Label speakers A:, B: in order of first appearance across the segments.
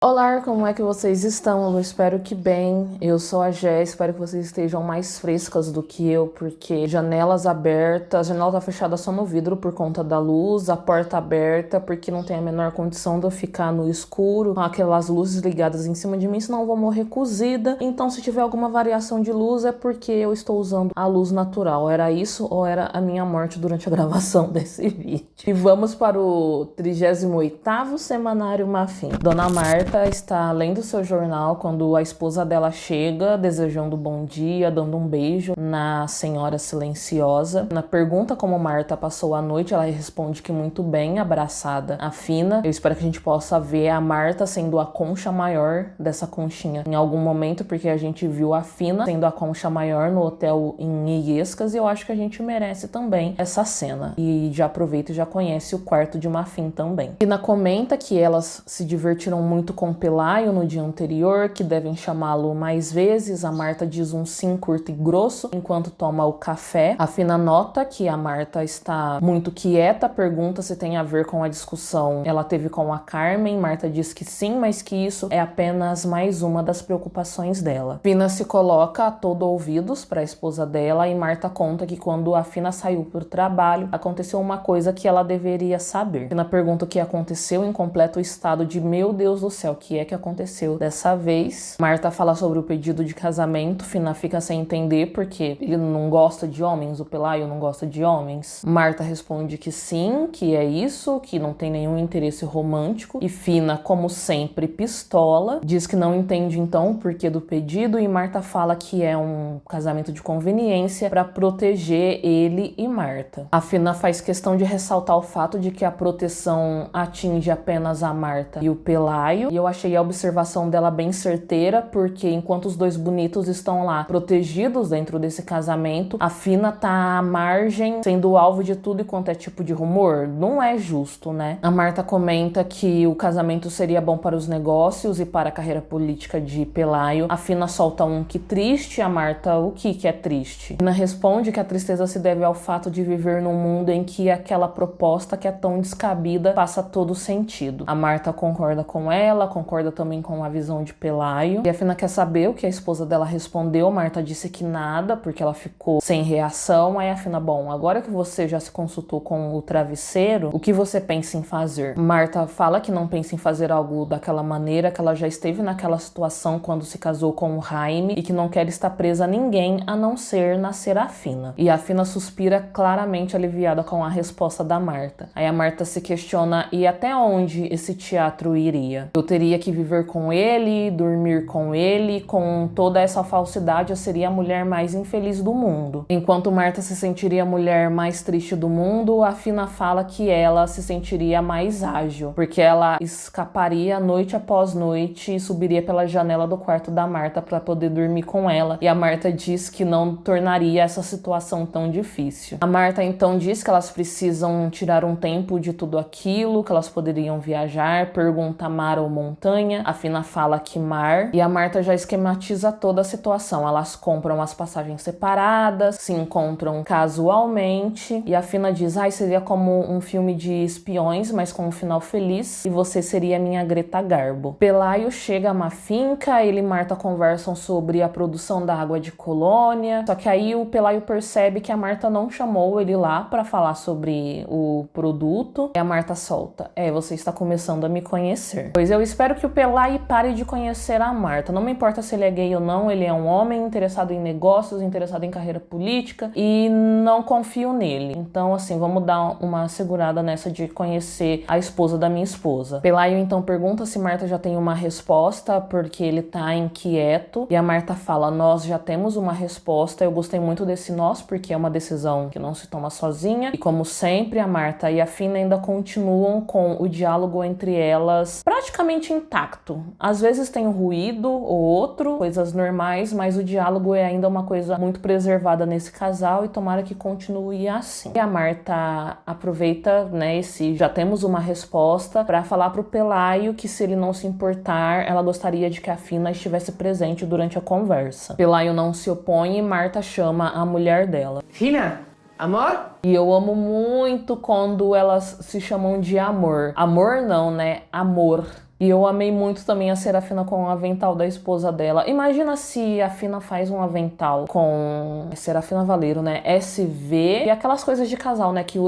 A: Olá, como é que vocês estão? Eu espero que bem. Eu sou a Jé, espero que vocês estejam mais frescas do que eu, porque janelas abertas, a janela tá fechada só no vidro por conta da luz, a porta aberta porque não tem a menor condição de eu ficar no escuro, com aquelas luzes ligadas em cima de mim, senão eu vou morrer cozida. Então, se tiver alguma variação de luz, é porque eu estou usando a luz natural. Era isso ou era a minha morte durante a gravação desse vídeo? E vamos para o 38º Semanário Muffin. Dona Marta está lendo seu jornal quando a esposa dela chega, desejando bom dia, dando um beijo na senhora silenciosa. Na pergunta como Marta passou a noite, ela responde que muito bem, abraçada a Fina. Eu espero que a gente possa ver a Marta sendo a concha maior dessa conchinha em algum momento, porque a gente viu a Fina sendo a concha maior no hotel em Illescas, e eu acho que a gente merece também essa cena. E já aproveita e já conhece o quarto de Muffin também. Fina comenta que elas se divertiram muito com Pelaio no dia anterior, que devem chamá-lo mais vezes. A Marta diz um sim curto e grosso enquanto toma o café. A Fina nota que a Marta está muito quieta, pergunta se tem a ver com a discussão ela teve com a Carmen. Marta diz que sim, mas que isso é apenas mais uma das preocupações dela. Fina se coloca a todo ouvidos para a esposa dela e Marta conta que quando a Fina saiu para o trabalho, aconteceu uma coisa que ela deveria saber. Fina pergunta o que aconteceu em completo estado de meu Deus do céu, o que é que aconteceu dessa vez. Marta fala sobre o pedido de casamento. Fina fica sem entender porque ele não gosta de homens, o Pelaio não gosta de homens. Marta responde que sim, que é isso, que não tem nenhum interesse romântico. E Fina, como sempre, pistola, diz que não entende então o porquê do pedido, e Marta fala que é um casamento de conveniência para proteger ele e Marta. A Fina faz questão de ressaltar o fato de que a proteção atinge apenas a Marta e o Pelaio, e eu achei a observação dela bem certeira, porque enquanto os dois bonitos estão lá protegidos dentro desse casamento, a Fina tá à margem, sendo alvo de tudo e quanto é tipo de rumor. Não é justo, né? A Marta comenta que o casamento seria bom para os negócios e para a carreira política de Pelaio. A Fina solta um que triste. A Marta, o que é triste? A Fina responde que a tristeza se deve ao fato de viver num mundo em que aquela proposta que é tão descabida faça todo sentido. A Marta concorda com ela, concorda também com a visão de Pelaio. E a Fina quer saber o que a esposa dela respondeu. Marta disse que nada, porque ela ficou sem reação. Aí a Fina, bom, agora que você já se consultou com o travesseiro, o que você pensa em fazer? Marta fala que não pensa em fazer algo daquela maneira, que ela já esteve naquela situação quando se casou com o Jaime e que não quer estar presa a ninguém a não ser na Serafina. E a Fina suspira claramente aliviada com a resposta da Marta. Aí a Marta se questiona, e até onde esse teatro iria? Eu teria que viver com ele, dormir com ele, com toda essa falsidade eu seria a mulher mais infeliz do mundo. Enquanto Marta se sentiria a mulher mais triste do mundo, a Fina fala que ela se sentiria mais ágil, porque ela escaparia noite após noite e subiria pela janela do quarto da Marta para poder dormir com ela. E a Marta diz que não tornaria essa situação tão difícil. A Marta então diz que elas precisam tirar um tempo de tudo aquilo, que elas poderiam viajar, pergunta mar ou montanha. A Fina fala que mar, e a Marta já esquematiza toda a situação. Elas compram as passagens separadas, se encontram casualmente, e a Fina diz, seria como um filme de espiões, mas com um final feliz, e você seria minha Greta Garbo. Pelaio chega a uma finca, ele e Marta conversam sobre a produção da água de Colônia, só que aí o Pelaio percebe que a Marta não chamou ele lá para falar sobre o produto, e a Marta solta, você está começando a me conhecer. Pois eu espero que o Pelaio pare de conhecer a Marta, não me importa se ele é gay ou não, ele é um homem interessado em negócios, interessado em carreira política, e não confio nele. Então assim, vamos dar uma segurada nessa de conhecer a esposa da minha esposa. Pelaio então pergunta se Marta já tem uma resposta, porque ele tá inquieto, e a Marta fala, nós já temos uma resposta. Eu gostei muito desse nós, porque é uma decisão que não se toma sozinha, e como sempre a Marta e a Fina ainda continuam com o diálogo entre elas praticamente intacto. Às vezes tem um ruído ou outro, coisas normais, mas o diálogo é ainda uma coisa muito preservada nesse casal, e tomara que continue assim. E a Marta aproveita, esse já temos uma resposta, para falar pro Pelaio que se ele não se importar, ela gostaria de que a Fina estivesse presente durante a conversa. Pelaio não se opõe e Marta chama a mulher dela.
B: Fina, amor?
A: E eu amo muito quando elas se chamam de amor. Amor não, né? Amor. E eu amei muito também a Serafina com o avental da esposa dela. Imagina se a Fina faz um avental com Serafina Valeiro, né? SV e aquelas coisas de casal, né? Que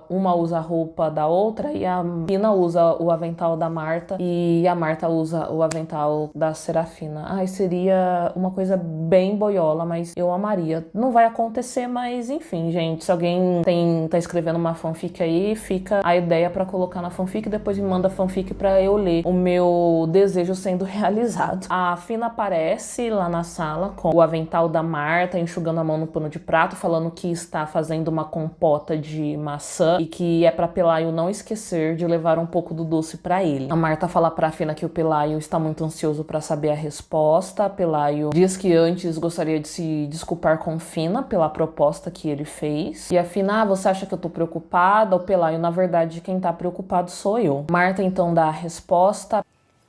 A: uma usa a roupa da outra e a Fina usa o avental da Marta e a Marta usa o avental da Serafina. Ai, seria uma coisa bem boiola, mas eu amaria. Não vai acontecer, mas enfim, gente. Se alguém tá escrevendo uma fanfic aí, fica a ideia pra colocar na fanfic e depois me manda a fanfic pra eu ler o meu desejo sendo realizado. A Fina aparece lá na sala com o avental da Marta, enxugando a mão no pano de prato, falando que está fazendo uma compota de maçã e que é pra Pelaio não esquecer de levar um pouco do doce pra ele. A Marta fala pra Fina que o Pelaio está muito ansioso pra saber a resposta. Pelaio diz que antes gostaria de se desculpar com Fina pela proposta que ele fez. E a Fina, você acha que eu tô preocupada? O Pelaio, na verdade, quem tá preocupado sou eu. Marta então dá a resposta.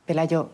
B: Pelayo,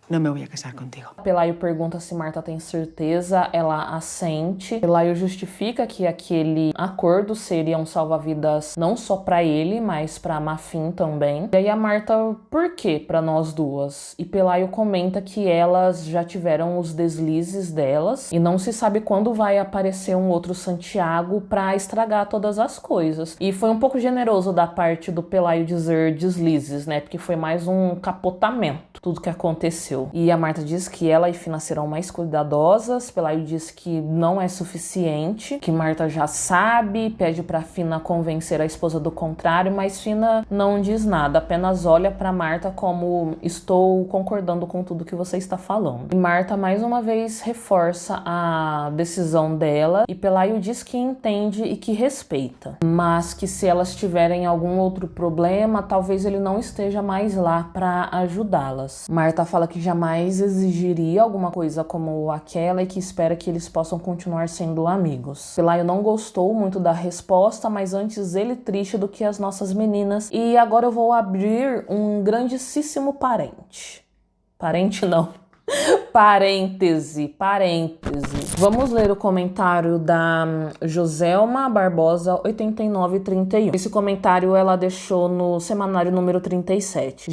B: no me voy a casar contigo.
A: Pelaio pergunta se Marta tem certeza, ela assente. Pelaio justifica que aquele acordo seria um salva-vidas não só pra ele, mas pra Mafin também. E aí a Marta, por quê pra nós duas? E Pelaio comenta que elas já tiveram os deslizes delas e não se sabe quando vai aparecer um outro Santiago pra estragar todas as coisas. E foi um pouco generoso da parte do Pelaio dizer deslizes, né? Porque foi mais um capotamento tudo que aconteceu. E a Marta diz que ela e Fina serão mais cuidadosas. Pelaio diz que não é suficiente, que Marta já sabe, pede pra Fina convencer a esposa do contrário, mas Fina não diz nada, apenas olha pra Marta como estou concordando com tudo que você está falando. E Marta mais uma vez reforça a decisão dela e Pelaio diz que entende e que respeita, mas que se elas tiverem algum outro problema, talvez ele não esteja mais lá pra ajudá-las. Marta fala que jamais exigiria alguma coisa como aquela e que espera que eles possam continuar sendo amigos. Pelaio não gostou muito da resposta, mas antes ele triste do que as nossas meninas. E agora eu vou abrir um grandíssimo parente. Parente não. Parêntese. Vamos ler o comentário da Joselma Barbosa 8931. Esse comentário ela deixou no semanário número 37.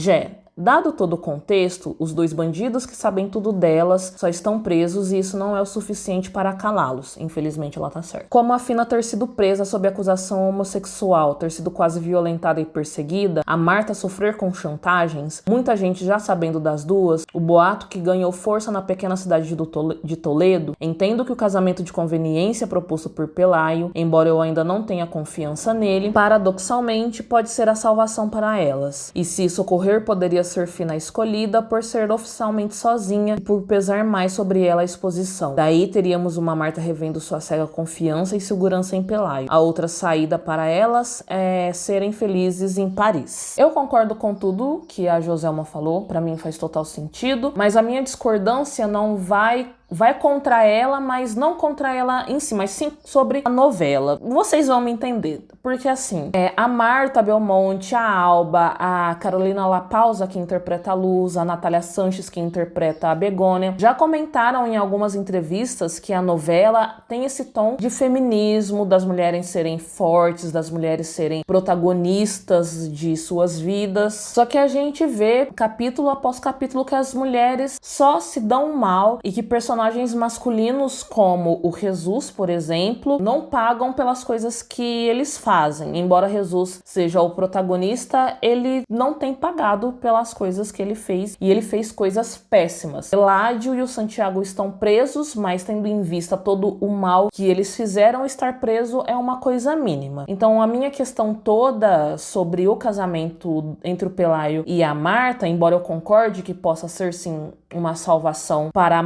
A: Dado todo o contexto, os dois bandidos que sabem tudo delas só estão presos e isso não é o suficiente para calá-los. Infelizmente ela tá certa. Como a Fina ter sido presa sob acusação homossexual, ter sido quase violentada e perseguida, a Marta sofrer com chantagens, muita gente já sabendo das duas, o boato que ganhou força na pequena cidade de Toledo, entendo que o casamento de conveniência proposto por Pelaio, embora eu ainda não tenha confiança nele, paradoxalmente pode ser a salvação para elas. E se isso ocorrer, poderia ser Fina escolhida por ser oficialmente sozinha e por pesar mais sobre ela a exposição. Daí teríamos uma Marta revendo sua cega confiança e segurança em Pelaio. A outra saída para elas é serem felizes em Paris. Eu concordo com tudo que a Joselma falou, para mim faz total sentido, mas a minha discordância não vai contra ela, mas não contra ela em si, mas sim sobre a novela. Vocês vão me entender, porque assim, a Marta Belmonte, a Alba, a Carolina Lapausa, que interpreta a Luz, a Natália Sanches, que interpreta a Begônia, já comentaram em algumas entrevistas que a novela tem esse tom de feminismo, das mulheres serem fortes, das mulheres serem protagonistas de suas vidas. Só que a gente vê capítulo após capítulo que as mulheres só se dão mal e que personagens masculinos como o Jesus, por exemplo, não pagam pelas coisas que eles fazem. Embora Jesus seja o protagonista, ele não tem pagado pelas coisas que ele fez e ele fez coisas péssimas. Eládio e o Santiago estão presos, mas tendo em vista todo o mal que eles fizeram, estar preso é uma coisa mínima. Então a minha questão toda sobre o casamento entre o Pelaio e a Marta, embora eu concorde que possa ser sim uma salvação para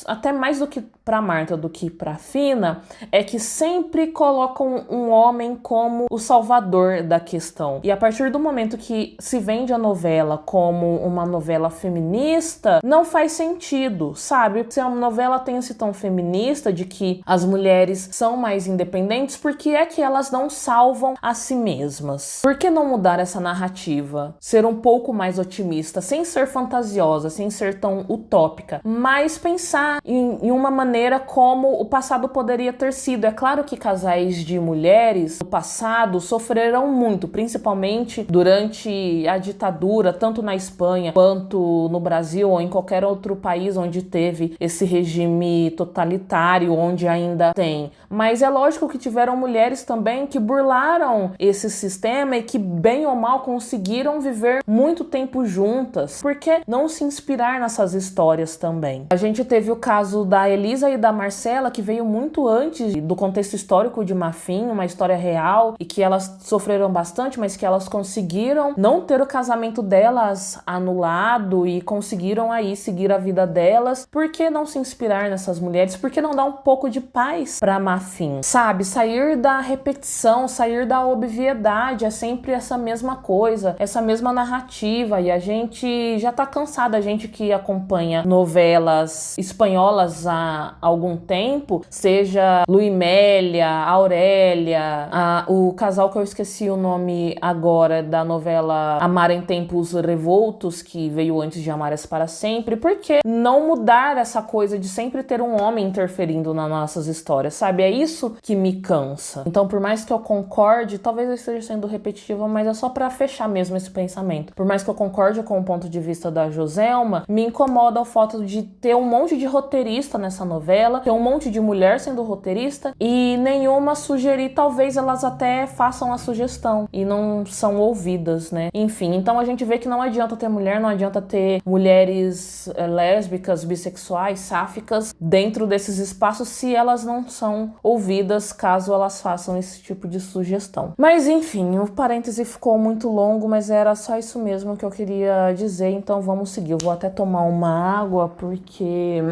A: até mais do que para Marta do que para Fina, é que sempre colocam um homem como o salvador da questão. E a partir do momento que se vende a novela como uma novela feminista, não faz sentido, sabe? Se a novela tem esse tom feminista de que as mulheres são mais independentes, por que é que elas não salvam a si mesmas? Por que não mudar essa narrativa? Ser um pouco mais otimista, sem ser fantasiosa, sem ser tão utópica, mas pensar pensar em uma maneira como o passado poderia ter sido. É claro que casais de mulheres no passado sofreram muito, principalmente durante a ditadura, tanto na Espanha quanto no Brasil ou em qualquer outro país onde teve esse regime totalitário, onde ainda tem. Mas é lógico que tiveram mulheres também que burlaram esse sistema e que, bem ou mal, conseguiram viver muito tempo juntas. Por que não se inspirar nessas histórias também? A gente teve o caso da Elisa e da Marcela, que veio muito antes do contexto histórico de Marfim, uma história real, e que elas sofreram bastante, mas que elas conseguiram não ter o casamento delas anulado e conseguiram aí seguir a vida delas. Por que não se inspirar nessas mulheres? Por que não dar um pouco de paz para Marfim? Sabe, sair da repetição, sair da obviedade, é sempre essa mesma coisa, essa mesma narrativa, e a gente já tá cansada, a gente que acompanha novelas espanholas há algum tempo, seja Luimélia, Aurélia, o casal que eu esqueci o nome agora da novela Amar em Tempos Revoltos, que veio antes de Amares para Sempre. Por que não mudar essa coisa de sempre ter um homem interferindo nas nossas histórias, sabe? É isso que me cansa. Então, por mais que eu concorde, talvez eu esteja sendo repetitiva, mas é só pra fechar mesmo esse pensamento. Por mais que eu concorde com o ponto de vista da Joselma, me incomoda o fato de ter um monte de roteirista nessa novela, ter um monte de mulher sendo roteirista e nenhuma sugerir, talvez elas até façam a sugestão e não são ouvidas, né? Enfim, então a gente vê que não adianta ter mulher, não adianta ter mulheres lésbicas, bissexuais, sáficas dentro desses espaços se elas não são ouvidas, caso elas façam esse tipo de sugestão. Mas enfim, o parêntese ficou muito longo, mas era só isso mesmo que eu queria dizer, então vamos seguir. Eu vou até tomar uma água porque...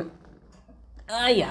A: Ai.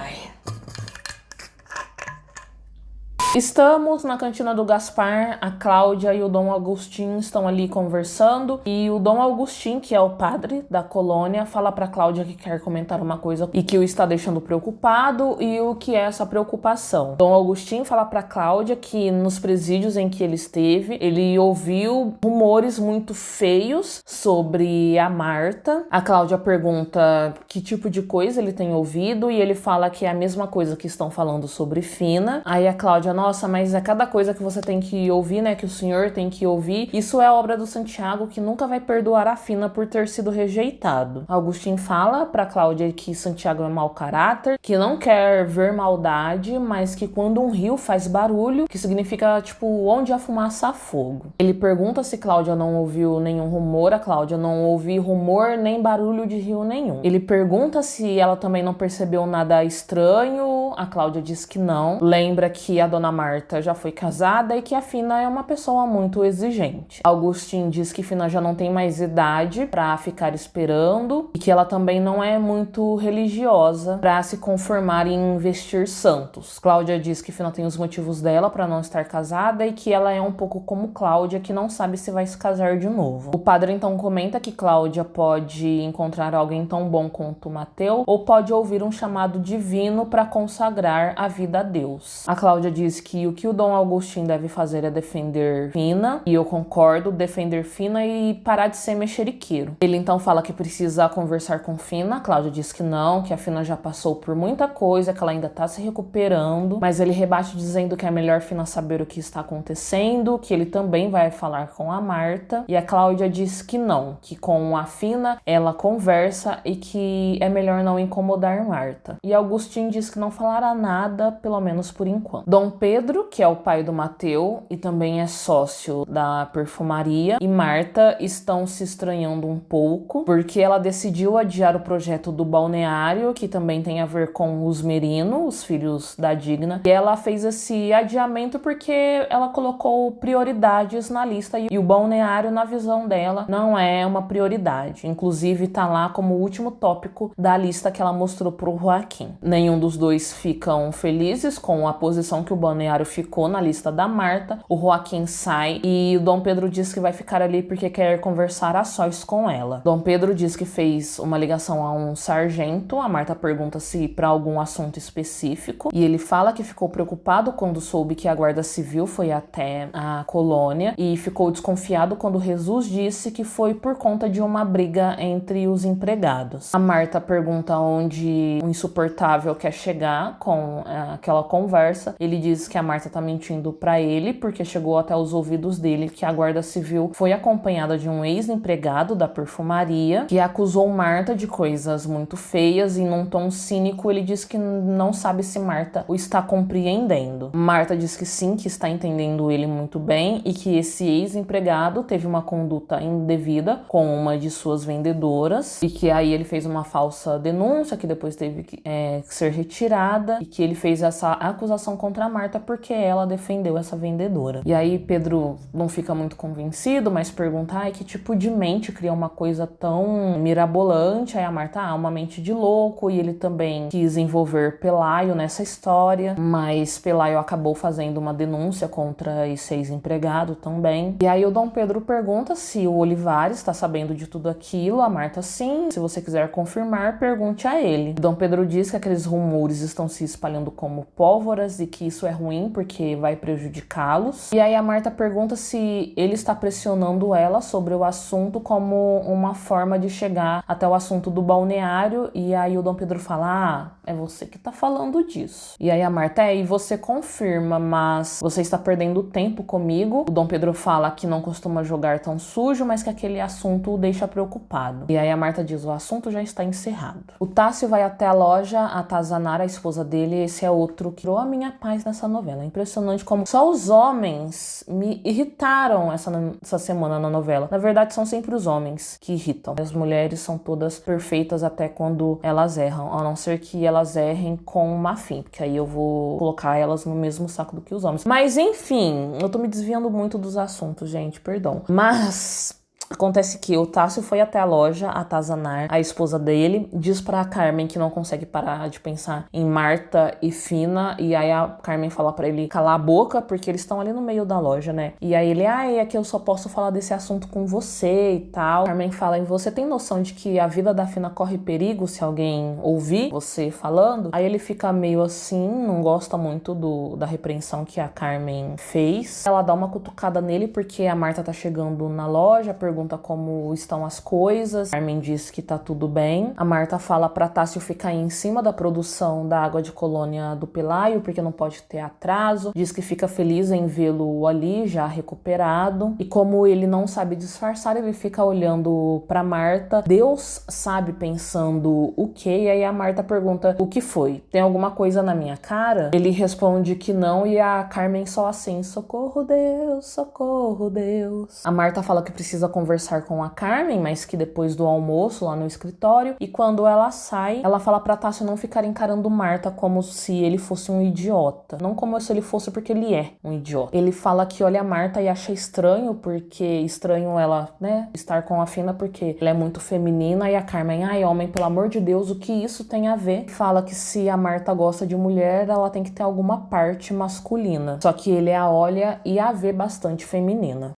A: Estamos na cantina do Gaspar, a Cláudia e o Dom Agustín estão ali conversando e o Dom Agustín, que é o padre da colônia, fala pra Cláudia que quer comentar uma coisa e que o está deixando preocupado e o que é essa preocupação. Dom Agustín fala pra Cláudia que nos presídios em que ele esteve, ele ouviu rumores muito feios sobre a Marta. A Cláudia pergunta que tipo de coisa ele tem ouvido e ele fala que é a mesma coisa que estão falando sobre Fina. Aí a Cláudia: nossa, mas é cada coisa que você tem que ouvir, né, que o senhor tem que ouvir. Isso é obra do Santiago, que nunca vai perdoar a Fina por ter sido rejeitado. Agustín fala pra Cláudia que Santiago é mau caráter, que não quer ver maldade, mas que quando um rio faz barulho, que significa, tipo, onde a fumaça há fogo. Ele pergunta se Cláudia não ouviu nenhum rumor. A Cláudia: não ouvi rumor nem barulho de rio nenhum. Ele pergunta se ela também não percebeu nada estranho. A Cláudia diz que não. Lembra que a dona Marta já foi casada e que a Fina é uma pessoa muito exigente. Agustín diz que Fina já não tem mais idade pra ficar esperando e que ela também não é muito religiosa pra se conformar em vestir santos. Cláudia diz que Fina tem os motivos dela pra não estar casada e que ela é um pouco como Cláudia, que não sabe se vai se casar de novo. O padre então comenta que Cláudia pode encontrar alguém tão bom quanto Mateu ou pode ouvir um chamado divino pra consagrar a vida a Deus. A Cláudia diz que o Dom Agustín deve fazer é defender Fina, e eu concordo, defender Fina e parar de ser mexeriqueiro. Ele então fala que precisa conversar com Fina. A Cláudia diz que não, que a Fina já passou por muita coisa, que ela ainda tá se recuperando, mas ele rebate dizendo que é melhor Fina saber o que está acontecendo, que ele também vai falar com a Marta, e a Cláudia diz que não, que com a Fina ela conversa e que é melhor não incomodar Marta. E Agustín diz que não falará nada, pelo menos por enquanto. Dom Pedro, que é o pai do Mateu e também é sócio da perfumaria, e Marta estão se estranhando um pouco, porque ela decidiu adiar o projeto do balneário, que também tem a ver com os Merino, os filhos da Digna, e ela fez esse adiamento porque ela colocou prioridades na lista e o balneário, na visão dela, não é uma prioridade. Inclusive tá lá como último tópico da lista que ela mostrou pro Joaquim. Nenhum dos dois ficam felizes com a posição que o balneário ficou na lista da Marta. O Joaquim sai e o Dom Pedro diz que vai ficar ali porque quer conversar a sós com ela. Dom Pedro diz que fez uma ligação a um sargento. A Marta pergunta se para algum assunto específico e ele fala que ficou preocupado quando soube que a Guarda Civil foi até a colônia e ficou desconfiado quando Jesus disse que foi por conta de uma briga entre os empregados. A Marta pergunta onde o insuportável quer chegar com aquela conversa. Ele diz que a Marta tá mentindo pra ele porque chegou até os ouvidos dele que a Guarda Civil foi acompanhada de um ex-empregado da perfumaria que acusou Marta de coisas muito feias e num tom cínico ele diz que não sabe se Marta o está compreendendo. Marta diz que sim, que está entendendo ele muito bem e que esse ex-empregado teve uma conduta indevida com uma de suas vendedoras e que aí ele fez uma falsa denúncia que depois teve que ser retirada e que ele fez essa acusação contra a Marta porque ela defendeu essa vendedora. E aí Pedro não fica muito convencido, mas pergunta que tipo de mente cria uma coisa tão mirabolante. Aí a Marta, uma mente de louco, e ele também quis envolver Pelaio nessa história, mas Pelaio acabou fazendo uma denúncia contra esse ex-empregado também. E aí o Dom Pedro pergunta se o Olivares está sabendo de tudo aquilo. A Marta, sim, se você quiser confirmar, pergunte a ele. Dom Pedro diz que aqueles rumores estão se espalhando como pólvoras e que isso é ruim porque vai prejudicá-los. E aí a Marta pergunta se ele está pressionando ela sobre o assunto como uma forma de chegar até o assunto do balneário. E aí o Dom Pedro fala, é você que tá falando disso. E aí a Marta, e você confirma, mas você está perdendo tempo comigo. O Dom Pedro fala que não costuma jogar tão sujo, mas que aquele assunto o deixa preocupado. E aí a Marta diz, o assunto já está encerrado. O Tássio vai até a loja atazanar a esposa dele. Esse é outro que tirou a minha paz nessa novela. É impressionante como só os homens me irritaram essa semana na novela. Na verdade, são sempre os homens que irritam. As mulheres são todas perfeitas até quando elas erram, a não ser que elas errem com má fim, porque aí eu vou colocar elas no mesmo saco do que os homens. Mas enfim, eu tô me desviando muito dos assuntos, gente, perdão. Mas acontece que o Tássio foi até a loja atazanar a esposa dele, diz pra Carmen que não consegue parar de pensar em Marta e Fina, e aí a Carmen fala pra ele calar a boca, porque eles estão ali no meio da loja, né? E aí ele, é que eu só posso falar desse assunto com você e tal. Carmen fala, e você tem noção de que a vida da Fina corre perigo se alguém ouvir você falando? Aí ele fica meio assim, não gosta muito da repreensão que a Carmen fez. Ela dá uma cutucada nele porque a Marta tá chegando na loja, pergunta como estão as coisas. Carmen diz que tá tudo bem. A Marta fala pra Tássio ficar em cima da produção da água de colônia do Pelaio, porque não pode ter atraso. Diz que fica feliz em vê-lo ali, já recuperado. E como ele não sabe disfarçar, ele fica olhando pra Marta. Deus sabe, pensando o quê? E aí a Marta pergunta, o que foi? Tem alguma coisa na minha cara? Ele responde que não, e a Carmen só assim, socorro Deus, socorro Deus. A Marta fala que precisa conversar com a Carmen, mas que depois do almoço lá no escritório, e quando ela sai, ela fala pra Tássio não ficar encarando Marta como se ele fosse um idiota. Não como se ele fosse, porque ele é um idiota. Ele fala que olha a Marta e acha estranho, porque estranho ela, né, estar com a Fina porque ela é muito feminina, e a Carmen, homem, pelo amor de Deus, o que isso tem a ver? Fala que se a Marta gosta de mulher, ela tem que ter alguma parte masculina. Só que ele a olha e a vê bastante feminina.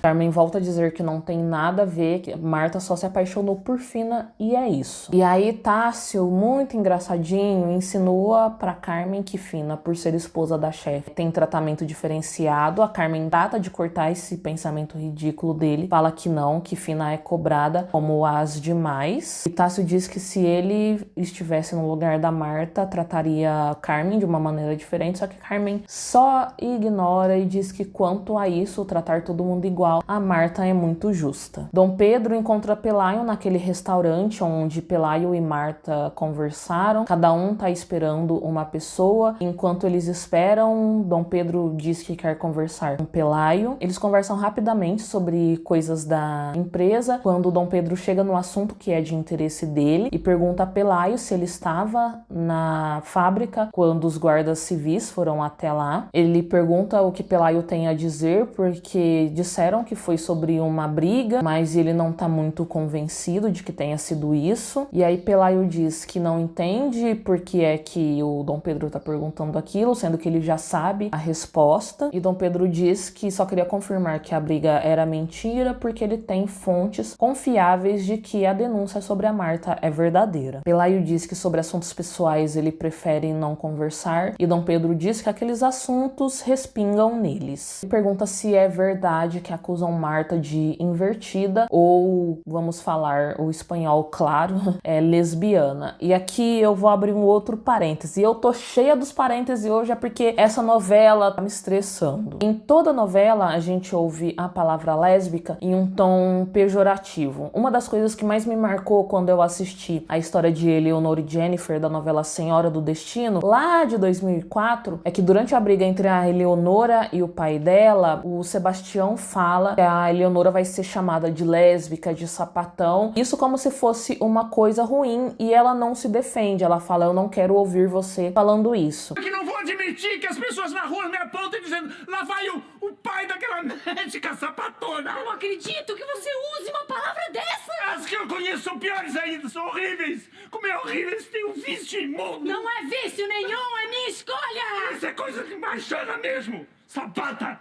A: Carmen volta a dizer que não tem nada a ver, que Marta só se apaixonou por Fina e é isso. E aí Tássio, muito engraçadinho, insinua pra Carmen que Fina, por ser esposa da chefe, tem tratamento diferenciado. A Carmen trata de cortar esse pensamento ridículo dele, fala que não, que Fina é cobrada como as demais. E Tássio diz que se ele estivesse no lugar da Marta, trataria Carmen de uma maneira diferente, só que Carmen só ignora e diz que quanto a isso, tratar todo mundo igual, a Marta é muito justa. Dom Pedro encontra Pelaio naquele restaurante onde Pelaio e Marta conversaram. Cada um tá esperando uma pessoa. Enquanto eles esperam, Dom Pedro diz que quer conversar com Pelaio. Eles conversam rapidamente sobre coisas da empresa, quando Dom Pedro chega no assunto que é de interesse dele e pergunta a Pelaio se ele estava na fábrica quando os guardas civis foram até lá. Ele pergunta o que Pelaio tem a dizer, porque disseram disseram que foi sobre uma briga, mas ele não tá muito convencido de que tenha sido isso. E aí Pelayo diz que não entende porque é que o Dom Pedro tá perguntando aquilo, sendo que ele já sabe a resposta. E Dom Pedro diz que só queria confirmar que a briga era mentira porque ele tem fontes confiáveis de que a denúncia sobre a Marta é verdadeira. Pelayo diz que sobre assuntos pessoais ele prefere não conversar e Dom Pedro diz que aqueles assuntos respingam neles. Ele pergunta se é verdade que acusam Marta de invertida ou, vamos falar o espanhol claro, é lesbiana. E aqui eu vou abrir um outro parêntese. Eu tô cheia dos parênteses hoje é porque essa novela tá me estressando. Em toda novela a gente ouve a palavra lésbica em um tom pejorativo. Uma das coisas que mais me marcou quando eu assisti a história de Eleonora e Jennifer da novela Senhora do Destino, lá de 2004, é que durante a briga entre a Eleonora e o pai dela, o Sebastião fala que a Eleonora vai ser chamada de lésbica, de sapatão, isso como se fosse uma coisa ruim, e ela não se defende, ela fala, eu não quero ouvir você falando isso.
C: Que não vou admitir que as pessoas na rua me apontam dizendo, lá vai o pai daquela médica sapatona.
D: Eu não acredito que você use uma palavra dessa!
C: As que eu conheço são piores ainda, são horríveis. Como é horrível, eles têm um vício imundo.
D: Não é vício nenhum, é minha escolha!
C: Isso é coisa de machana mesmo. Sapata,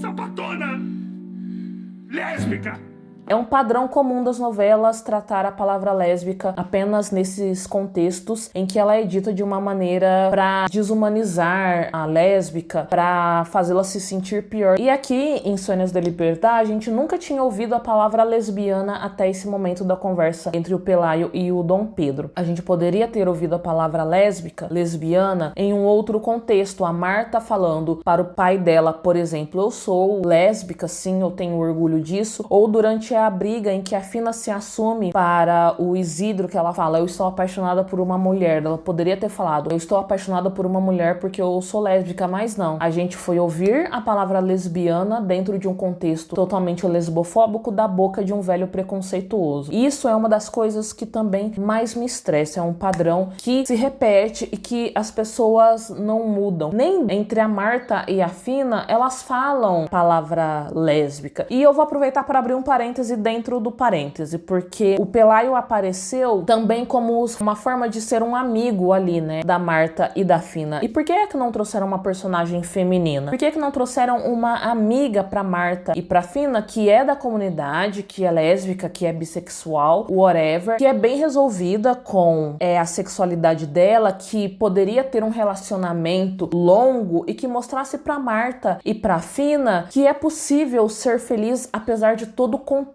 C: sapatona, lésbica.
A: É um padrão comum das novelas tratar a palavra lésbica apenas nesses contextos em que ela é dita de uma maneira para desumanizar a lésbica, para fazê-la se sentir pior. E aqui, em Sonhos da Liberdade, a gente nunca tinha ouvido a palavra lesbiana até esse momento da conversa entre o Pelayo e o Dom Pedro. A gente poderia ter ouvido a palavra lésbica, lesbiana, em um outro contexto. A Marta falando para o pai dela, por exemplo, eu sou lésbica, sim, eu tenho orgulho disso. Ou durante a briga em que a Fina se assume para o Isidro, que ela fala, eu estou apaixonada por uma mulher. Ela poderia ter falado, eu estou apaixonada por uma mulher porque eu sou lésbica, mas não. A gente foi ouvir a palavra lesbiana dentro de um contexto totalmente lesbofóbico da boca de um velho preconceituoso. Isso é uma das coisas que também mais me estressa, é um padrão que se repete e que as pessoas não mudam. Nem entre a Marta e a Fina, elas falam a palavra lésbica. E eu vou aproveitar para abrir um parêntese dentro do parêntese, porque o Pelayo apareceu também como uma forma de ser um amigo ali, né, da Marta e da Fina. E por que é que não trouxeram uma personagem feminina? Por que é que não trouxeram uma amiga pra Marta e pra Fina, que é da comunidade, que é lésbica, que é bissexual, whatever, que é bem resolvida com a sexualidade dela, que poderia ter um relacionamento longo e que mostrasse pra Marta e pra Fina que é possível ser feliz apesar de todo o contexto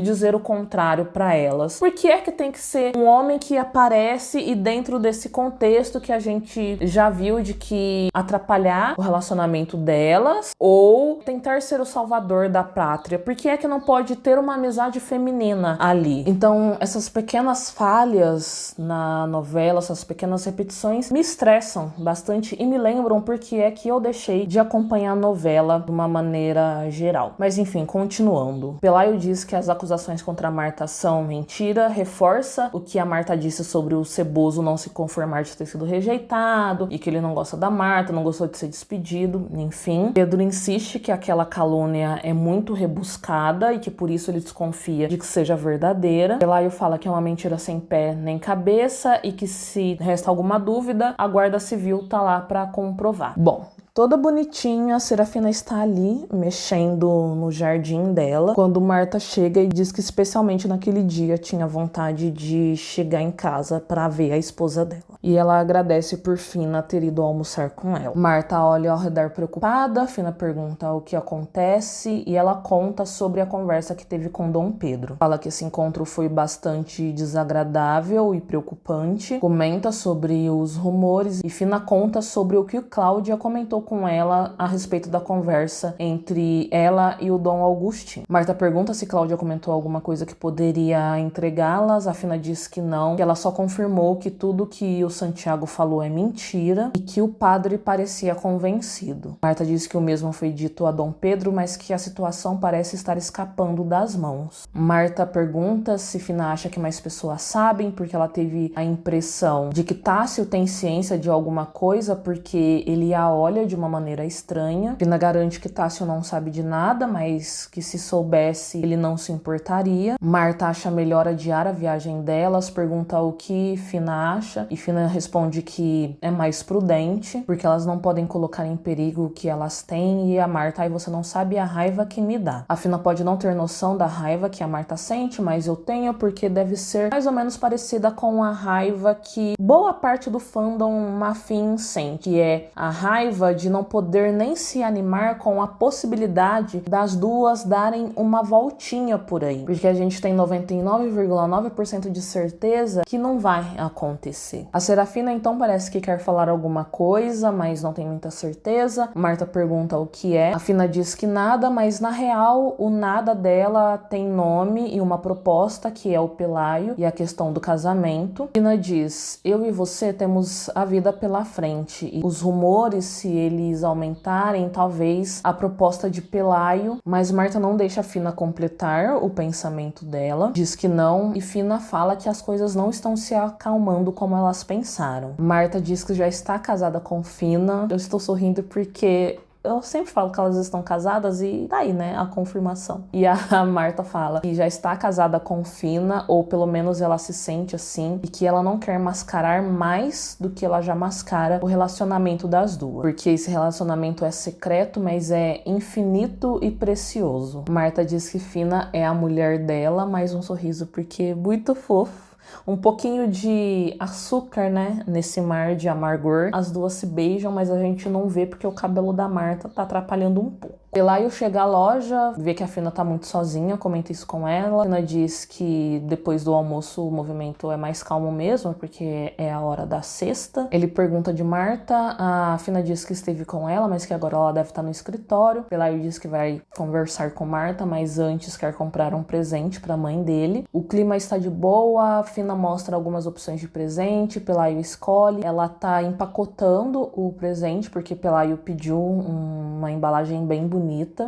A: dizer o contrário para elas. Por que é que tem que ser um homem que aparece e dentro desse contexto que a gente já viu de que atrapalhar o relacionamento delas ou tentar ser o salvador da pátria? Por que é que não pode ter uma amizade feminina ali? Então, essas pequenas falhas na novela, essas pequenas repetições me estressam bastante e me lembram por que é que eu deixei de acompanhar a novela de uma maneira geral. Mas enfim, continuando. Pelayo diz que as acusações contra a Marta são mentira, reforça o que a Marta disse sobre o Ceboso não se conformar de ter sido rejeitado e que ele não gosta da Marta, não gostou de ser despedido, enfim. Pedro insiste que aquela calúnia é muito rebuscada e que por isso ele desconfia de que seja verdadeira. Pelayo fala que é uma mentira sem pé nem cabeça e que se resta alguma dúvida, a Guarda Civil tá lá para comprovar. Bom, toda bonitinha, a Serafina está ali, mexendo no jardim dela, quando Marta chega e diz que especialmente naquele dia tinha vontade de chegar em casa para ver a esposa dela. E ela agradece por Fina ter ido almoçar com ela. Marta olha ao redor preocupada, Fina pergunta o que acontece e ela conta sobre a conversa que teve com Dom Pedro. Fala que esse encontro foi bastante desagradável e preocupante, comenta sobre os rumores e Fina conta sobre o que Cláudia comentou com ela a respeito da conversa entre ela e o Dom Agostinho. Marta pergunta se Cláudia comentou alguma coisa que poderia entregá-las. A Fina diz que não, que ela só confirmou que tudo que o Santiago falou é mentira e que o padre parecia convencido. Marta diz que o mesmo foi dito a Dom Pedro, mas que a situação parece estar escapando das mãos. Marta pergunta se Fina acha que mais pessoas sabem, porque ela teve a impressão de que Tássio tem ciência de alguma coisa porque ele a olha de uma maneira estranha. Fina garante que Tássio não sabe de nada, mas que se soubesse ele não se importaria. Marta acha melhor adiar a viagem delas, pergunta o que Fina acha e Fina responde que é mais prudente porque elas não podem colocar em perigo o que elas têm. E a Marta, aí você não sabe a raiva que me dá. A Fina pode não ter noção da raiva que a Marta sente, mas eu tenho, porque deve ser mais ou menos parecida com a raiva que boa parte do fandom Mafin sente, que é a raiva de não poder nem se animar com a possibilidade das duas darem uma voltinha por aí, porque a gente tem 99,9% de certeza que não vai acontecer. A Serafina então parece que quer falar alguma coisa, mas não tem muita certeza. Marta pergunta o que é. A Fina diz que nada, mas na real o nada dela tem nome e uma proposta, que é o Pelaio e a questão do casamento. Fina diz: eu e você temos a vida pela frente e os rumores, se eles aumentarem, talvez a proposta de Pelaio, mas Marta não deixa a Fina completar o pensamento dela, diz que não, e Fina fala que as coisas não estão se acalmando como elas pensaram. Marta diz que já está casada com Fina. Eu estou sorrindo porque eu sempre falo que elas estão casadas e tá aí, né, a confirmação. E a Marta fala que já está casada com Fina, ou pelo menos ela se sente assim, e que ela não quer mascarar mais do que ela já mascara o relacionamento das duas. Porque esse relacionamento é secreto, mas é infinito e precioso. Marta diz que Fina é a mulher dela, mais um sorriso porque é muito fofo. Um pouquinho de açúcar, né, nesse mar de amargor. As duas se beijam, mas a gente não vê porque o cabelo da Marta tá atrapalhando um pouco. Pelaio chega à loja, vê que a Fina tá muito sozinha, comenta isso com ela. A Fina diz que depois do almoço o movimento é mais calmo mesmo, porque é a hora da cesta. Ele pergunta de Marta, a Fina diz que esteve com ela, mas que agora ela deve estar no escritório. Pelaio diz que vai conversar com Marta, mas antes quer comprar um presente pra mãe dele. O clima está de boa, a Fina mostra algumas opções de presente, Pelaio escolhe. Ela tá empacotando o presente, porque Pelaio pediu uma embalagem bem bonita.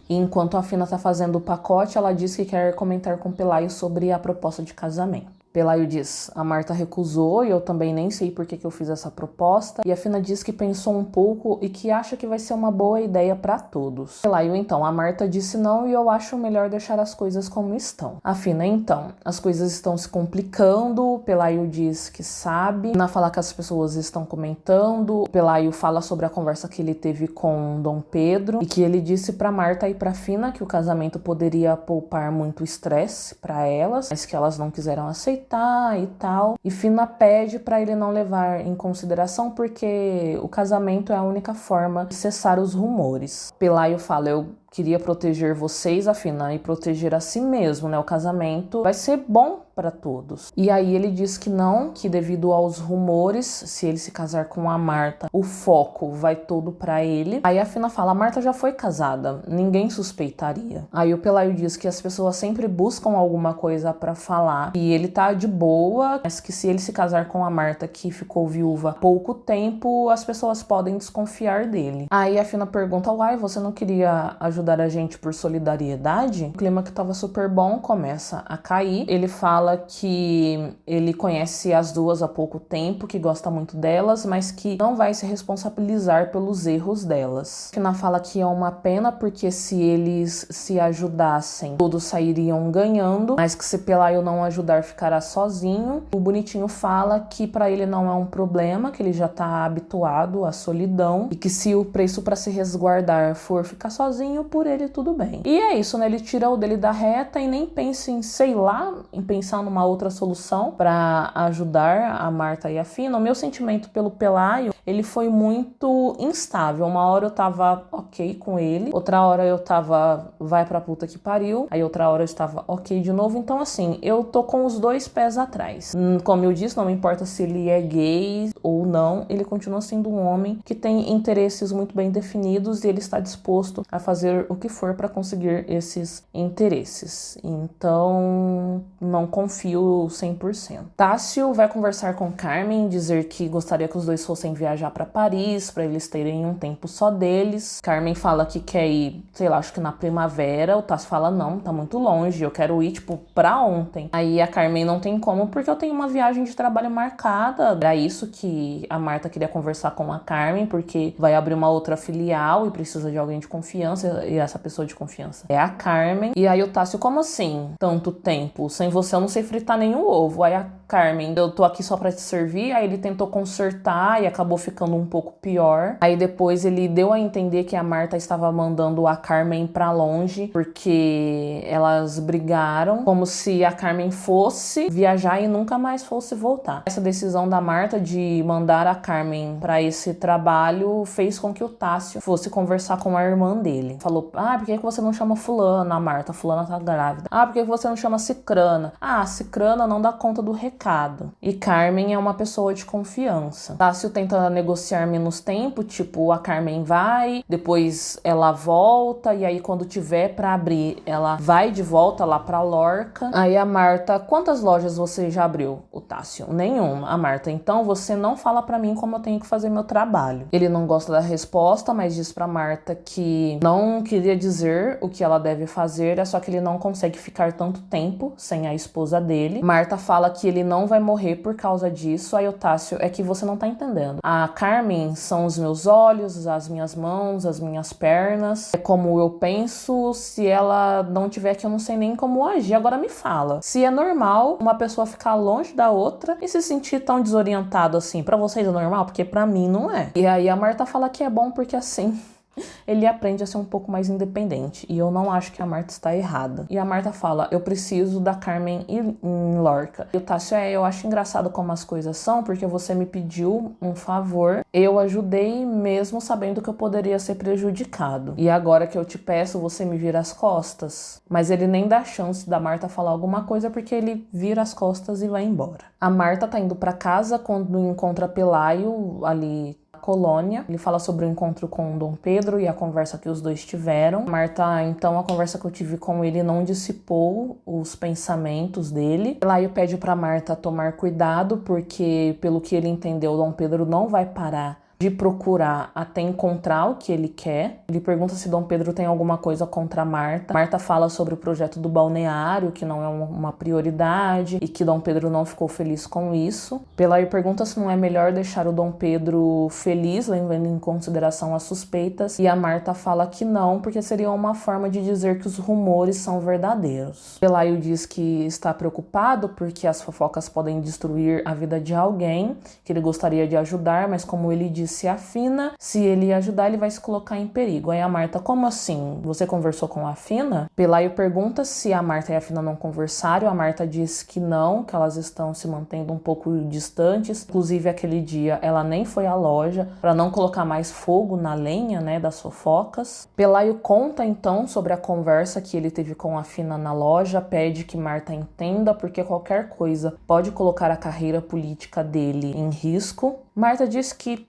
A: E enquanto a Fina tá fazendo o pacote, ela diz que quer comentar com Pelaio sobre a proposta de casamento. Pelaio diz: a Marta recusou e eu também nem sei por que eu fiz essa proposta. E a Fina diz que pensou um pouco e que acha que vai ser uma boa ideia para todos. Pelaio então: a Marta disse não e eu acho melhor deixar as coisas como estão. A Fina então: as coisas estão se complicando. Pelaio diz que sabe. Fina fala que as pessoas estão comentando. Pelaio fala sobre a conversa que ele teve com Dom Pedro e que ele disse para Marta e para Fina que o casamento poderia poupar muito estresse para elas, mas que elas não quiseram aceitar e tal. E Fina pede para ele não levar em consideração porque o casamento é a única forma de cessar os rumores. Pelaio fala: eu queria proteger vocês, a Fina, e proteger a si mesmo, né? O casamento vai ser bom para todos. E aí ele diz que não, que devido aos rumores, se ele se casar com a Marta, o foco vai todo para ele. Aí a Fina fala: a Marta já foi casada, ninguém suspeitaria. Aí o Pelaio diz que as pessoas sempre buscam alguma coisa para falar e ele tá de boa, mas que se ele se casar com a Marta, que ficou viúva há pouco tempo, as pessoas podem desconfiar dele. Aí a Fina pergunta: uai, você não queria ajudar a gente por solidariedade? O clima que tava super bom começa a cair. Ele fala que ele conhece as duas há pouco tempo, que gosta muito delas, mas que não vai se responsabilizar pelos erros delas. Fina fala que é uma pena porque se eles se ajudassem, todos sairiam ganhando, mas que se Pelaio não ajudar, ficará sozinho. O Bonitinho fala que para ele não é um problema, que ele já tá habituado à solidão e que se o preço para se resguardar for ficar sozinho, por ele tudo bem. E é isso, né? Ele tira o dele da reta e nem pensa em, sei lá, em pensar numa outra solução para ajudar a Marta e a Fina. O meu sentimento pelo Pelaio ele foi muito instável. Uma hora eu tava ok com ele, outra hora eu tava vai pra puta que pariu, aí outra hora eu estava ok de novo. Então assim, eu tô com os dois pés atrás. Como eu disse, não me importa se ele é gay ou não, ele continua sendo um homem que tem interesses muito bem definidos e ele está disposto a fazer o que for para conseguir esses interesses. Então, não confio 100%. Tássio vai conversar com Carmen, dizer que gostaria que os dois fossem viajar para Paris, para eles terem um tempo só deles. Carmen fala que quer ir, sei lá, acho que na primavera. O Tássio fala, não, tá muito longe, eu quero ir, tipo, pra ontem. Aí a Carmen não tem como, porque eu tenho uma viagem de trabalho marcada. Era isso que a Marta queria conversar com a Carmen, porque vai abrir uma outra filial e precisa de alguém de confiança, e essa pessoa de confiança é a Carmen. E aí o Tássio, como assim? Tanto tempo? Sem você eu não sei fritar nenhum ovo. Aí a Carmen, eu tô aqui só pra te servir. Aí ele tentou consertar e acabou ficando um pouco pior. Aí depois ele deu a entender que a Marta estava mandando a Carmen pra longe, porque elas brigaram, como se a Carmen fosse viajar e nunca mais fosse voltar. Essa decisão da Marta de mandar a Carmen pra esse trabalho fez com que o Tássio fosse conversar com a irmã dele. Falou, por que você não chama fulana, Marta? Fulana tá grávida. Por que você não chama Cicrana? Cicrana não dá conta do recado. E Carmen é uma pessoa de confiança. Tássio tenta negociar menos tempo, tipo, a Carmen vai, depois ela volta, e aí quando tiver pra abrir, ela vai de volta lá pra Lorca. Aí a Marta, quantas lojas você já abriu? O Tássio, nenhuma. A Marta, então você não fala pra mim como eu tenho que fazer meu trabalho. Ele não gosta da resposta, mas diz pra Marta que não queria dizer o que ela deve fazer, é só que ele não consegue ficar tanto tempo sem a esposa dele. Marta fala que ele não vai morrer por causa disso. Aí o Tássio, é que você não tá entendendo. A Carmen são os meus olhos, as minhas mãos, as minhas pernas. É como eu penso, se ela não tiver aqui eu não sei nem como agir. Agora me fala, se é normal uma pessoa ficar longe da outra e se sentir tão desorientado assim, pra vocês é normal? Porque pra mim não é. E aí a Marta fala que é bom porque assim ele aprende a ser um pouco mais independente. E eu não acho que a Marta está errada. E a Marta fala, eu preciso da Carmen em Lorca. E o Tássio, eu acho engraçado como as coisas são, porque você me pediu um favor, eu ajudei mesmo sabendo que eu poderia ser prejudicado. E agora que eu te peço, você me vira as costas. Mas ele nem dá chance da Marta falar alguma coisa, porque ele vira as costas e vai embora. A Marta tá indo pra casa quando encontra Pelaio ali Colônia. Ele fala sobre o encontro com o Dom Pedro e a conversa que os dois tiveram. Marta, então, a conversa que eu tive com ele não dissipou os pensamentos dele. Pelaio pede pra Marta tomar cuidado, porque, pelo que ele entendeu, o Dom Pedro não vai parar de procurar até encontrar o que ele quer. Ele pergunta se Dom Pedro tem alguma coisa contra a Marta. Marta fala sobre o projeto do balneário, que não é uma prioridade e que Dom Pedro não ficou feliz com isso. Pelaio pergunta se não é melhor deixar o Dom Pedro feliz, levando em consideração as suspeitas, e a Marta fala que não, porque seria uma forma de dizer que os rumores são verdadeiros. Pelaio diz que está preocupado porque as fofocas podem destruir a vida de alguém, que ele gostaria de ajudar, mas como ele disse a Fina, se ele ajudar, ele vai se colocar em perigo. Aí a Marta, como assim? Você conversou com a Fina? Pelaio pergunta se a Marta e a Fina não conversaram. A Marta diz que não, que elas estão se mantendo um pouco distantes. Inclusive, aquele dia, ela nem foi à loja para não colocar mais fogo na lenha, né, das fofocas. Pelaio conta, então, sobre a conversa que ele teve com a Fina na loja, pede que Marta entenda, porque qualquer coisa pode colocar a carreira política dele em risco. Marta diz que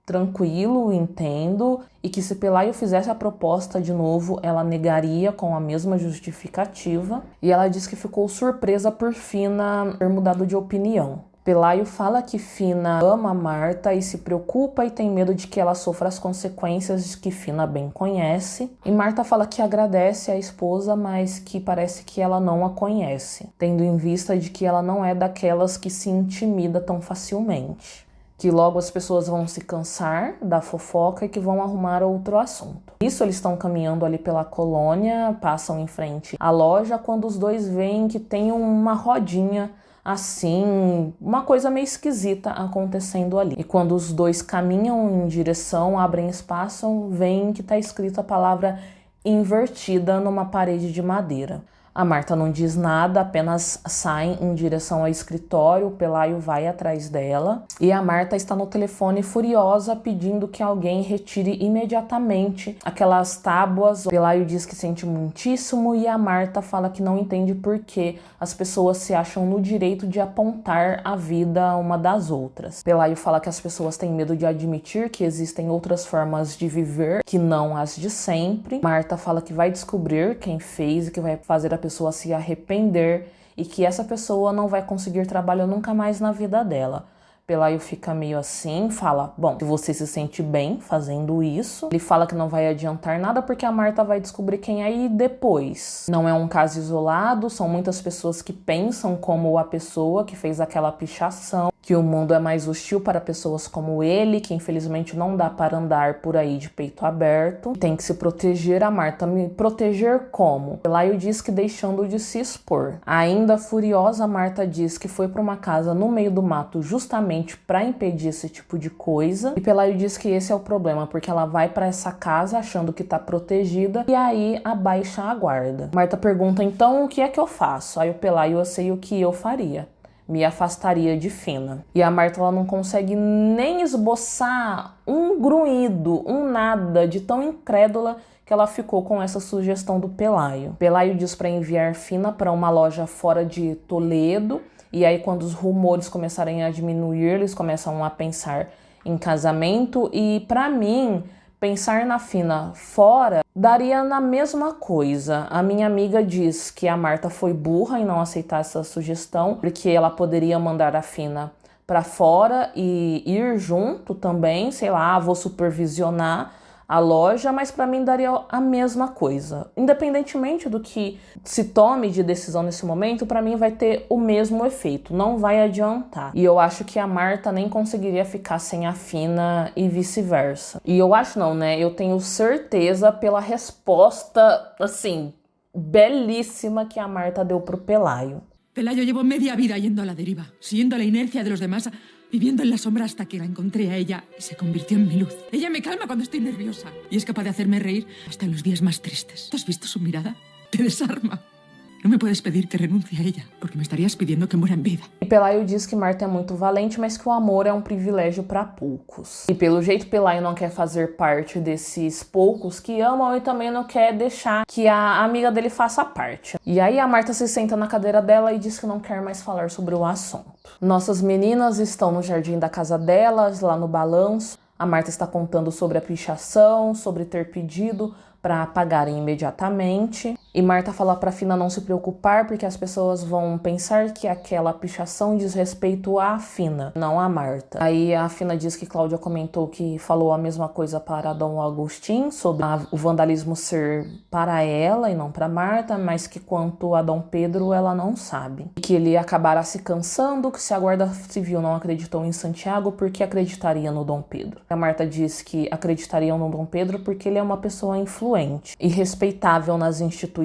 A: tranquilo, entendo, e que se Pelaio fizesse a proposta de novo, ela negaria com a mesma justificativa. E ela diz que ficou surpresa por Fina ter mudado de opinião. Pelaio fala que Fina ama Marta e se preocupa e tem medo de que ela sofra as consequências que Fina bem conhece. E Marta fala que agradece a esposa, mas que parece que ela não a conhece, tendo em vista de que ela não é daquelas que se intimida tão facilmente. Que logo as pessoas vão se cansar da fofoca e que vão arrumar outro assunto. Isso, eles estão caminhando ali pela colônia, passam em frente à loja, quando os dois veem que tem uma rodinha assim, uma coisa meio esquisita acontecendo ali. E quando os dois caminham em direção, abrem espaço, veem que está escrita a palavra invertida numa parede de madeira. A Marta não diz nada, apenas sai em direção ao escritório, o Pelaio vai atrás dela e a Marta está no telefone furiosa pedindo que alguém retire imediatamente aquelas tábuas. O Pelaio diz que sente muitíssimo e a Marta fala que não entende por que as pessoas se acham no direito de apontar a vida uma das outras. Pelaio fala que as pessoas têm medo de admitir que existem outras formas de viver que não as de sempre. Marta fala que vai descobrir quem fez e que vai fazer a pessoa se arrepender e que essa pessoa não vai conseguir trabalho nunca mais na vida dela. Pelaio fica meio assim, fala, bom, se você se sente bem fazendo isso, ele fala que não vai adiantar nada porque a Marta vai descobrir quem é e depois. Não é um caso isolado, são muitas pessoas que pensam como a pessoa que fez aquela pichação, que o mundo é mais hostil para pessoas como ele, que infelizmente não dá para andar por aí de peito aberto. Tem que se proteger. A Marta, me proteger como? Pelaio diz que deixando de se expor. Ainda furiosa, a Marta diz que foi para uma casa no meio do mato justamente para impedir esse tipo de coisa. E Pelaio diz que esse é o problema, porque ela vai para essa casa achando que tá protegida e aí abaixa a guarda. Marta pergunta, então, o que é que eu faço? Aí o Pelaio, eu sei o que eu faria. Me afastaria de Fina. E a Marta, ela não consegue nem esboçar um grunhido, um nada, de tão incrédula que ela ficou com essa sugestão do Pelaio. Pelaio diz para enviar Fina para uma loja fora de Toledo, e aí quando os rumores começarem a diminuir, eles começam a pensar em casamento, e para mim, pensar na Fina fora daria na mesma coisa. A minha amiga diz que a Marta foi burra em não aceitar essa sugestão, porque ela poderia mandar a Fina para fora e ir junto também, sei lá, vou supervisionar a loja, mas para mim daria a mesma coisa. Independentemente do que se tome de decisão nesse momento, para mim vai ter o mesmo efeito, não vai adiantar. E eu acho que a Marta nem conseguiria ficar sem a Fina e vice-versa. E eu acho não, né? Eu tenho certeza pela resposta, assim, belíssima que a Marta deu pro Pelaio.
E: Pelayo llevó media vida yendo a la deriva, siguiendo la inercia de los demás, viviendo en la sombra hasta que la encontré a ella y se convirtió en mi luz. Ella me calma cuando estoy nerviosa y es capaz de hacerme reír hasta en los días más tristes. ¿Tú has visto su mirada? Te desarma. No me puedes pedir que renuncie a ella, porque me estarías pidiendo que muera en vida.
A: E Pelaio diz que Marta é muito valente, mas que o amor é um privilégio para poucos. E pelo jeito Pelaio não quer fazer parte desses poucos que amam e também não quer deixar que a amiga dele faça parte. E aí a Marta se senta na cadeira dela e diz que não quer mais falar sobre o assunto. Nossas meninas estão no jardim da casa delas, lá no balanço. A Marta está contando sobre a pichação, sobre ter pedido para pagarem imediatamente. E Marta fala para Fina não se preocupar, porque as pessoas vão pensar que aquela pichação diz respeito à Fina, não à Marta. Aí a Fina diz que Cláudia comentou que falou a mesma coisa para Dom Agostinho, sobre o vandalismo ser para ela e não para Marta, mas que quanto a Dom Pedro ela não sabe. E que ele acabará se cansando, que se a Guarda Civil não acreditou em Santiago, porque acreditaria no Dom Pedro. A Marta diz que acreditariam no Dom Pedro porque ele é uma pessoa influente e respeitável nas instituições.